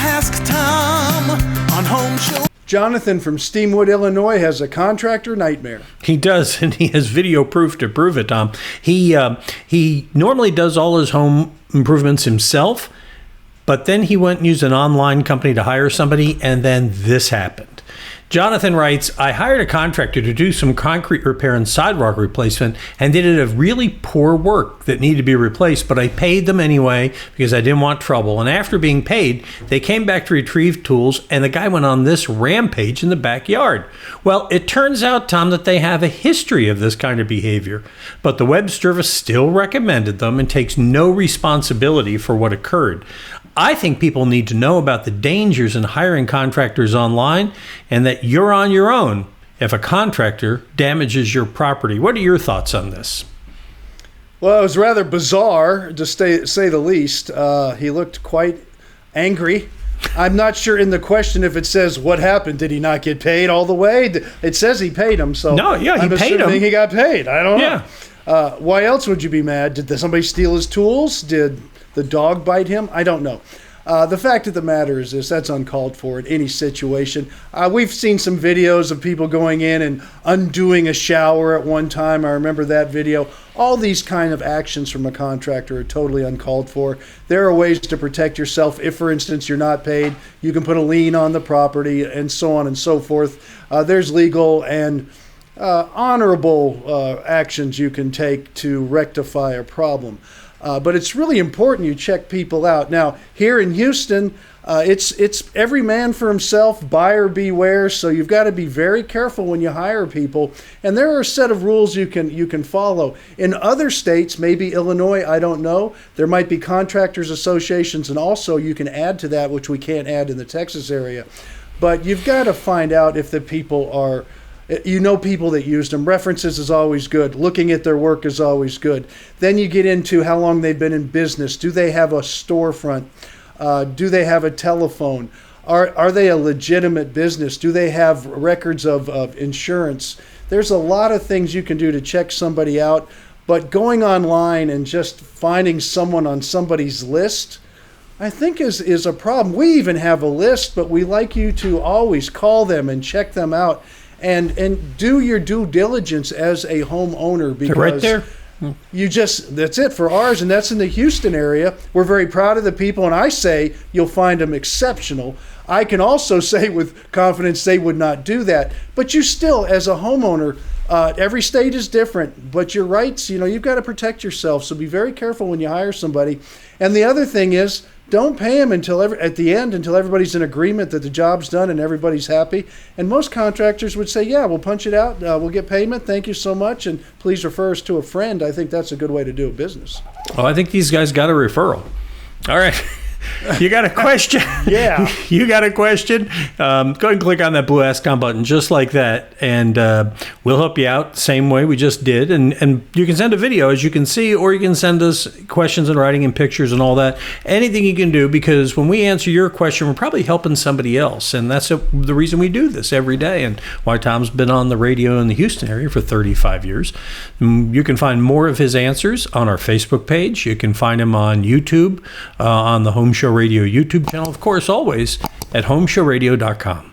Ask Tom on Home Show. Jonathan from Steamwood, Illinois has a contractor nightmare. He does, and he has video proof to prove it, Tom. He normally does all his home improvements himself, but then he went and used an online company to hire somebody, and then this happened. Jonathan writes, I hired a contractor to do some concrete repair and sidewalk replacement, and they did a really poor work that needed to be replaced, but I paid them anyway because I didn't want trouble. And after being paid, they came back to retrieve tools, and the guy went on this rampage in the backyard. Well, it turns out, Tom, that they have a history of this kind of behavior, but the web service still recommended them and takes no responsibility for what occurred. I think people need to know about the dangers in hiring contractors online and that you're on your own if a contractor damages your property. What are your thoughts on this? Well, it was rather bizarre, to say the least. He looked quite angry. I'm not sure in the question if it says what happened. Did he not get paid all the way? It says he paid him, so no, yeah, he paid him. He got paid. I don't know. Yeah. Why else would you be mad? Did somebody steal his tools? Did the dog bite him? I don't know. The fact of the matter is this, that's uncalled for in any situation. We've seen some videos of people going in and undoing a shower at one time. I remember that video. All these kind of actions from a contractor are totally uncalled for. There are ways to protect yourself. If, for instance, you're not paid, you can put a lien on the property and so on and so forth. There's legal and honorable actions you can take to rectify a problem. But it's really important you check people out. Now, here in Houston, it's every man for himself, buyer beware. So you've got to be very careful when you hire people. And there are a set of rules you can follow. In other states, maybe Illinois, I don't know, there might be contractors associations, and also you can add to that, which we can't add in the Texas area. But you've got to find out if the people are, people that used them. References is always good. Looking at their work is always good. Then you get into how long they've been in business. Do they have a storefront? Do they have a telephone? Are they a legitimate business? Do they have records of insurance? There's a lot of things you can do to check somebody out. But going online and just finding someone on somebody's list, I think is a problem. We even have a list, but we like you to always call them and check them out. And do your due diligence as a homeowner, because right there. That's it for ours, and that's in the Houston area. We're very proud of the people, and I say you'll find them exceptional. I can also say with confidence they would not do that. But you still, as a homeowner, every state is different, but your rights, you've got to protect yourself. So be very careful when you hire somebody. And the other thing is, don't pay them until everybody's in agreement that the job's done and everybody's happy. And most contractors would say, yeah, we'll punch it out. We'll get payment. Thank you so much. And please refer us to a friend. I think that's a good way to do a business. Oh, I think these guys got a referral. All right. You got a question? Yeah. You got a question? Go ahead and click on that blue Ask Tom button just like that, and we'll help you out the same way we just did. And you can send a video, as you can see, or you can send us questions in writing and pictures and all that. Anything you can do, because when we answer your question, we're probably helping somebody else. And that's the reason we do this every day, and why Tom's been on the radio in the Houston area for 35 years. You can find more of his answers on our Facebook page. You can find him on YouTube, on the Home Show Radio YouTube channel, of course, always at HomeShowRadio.com.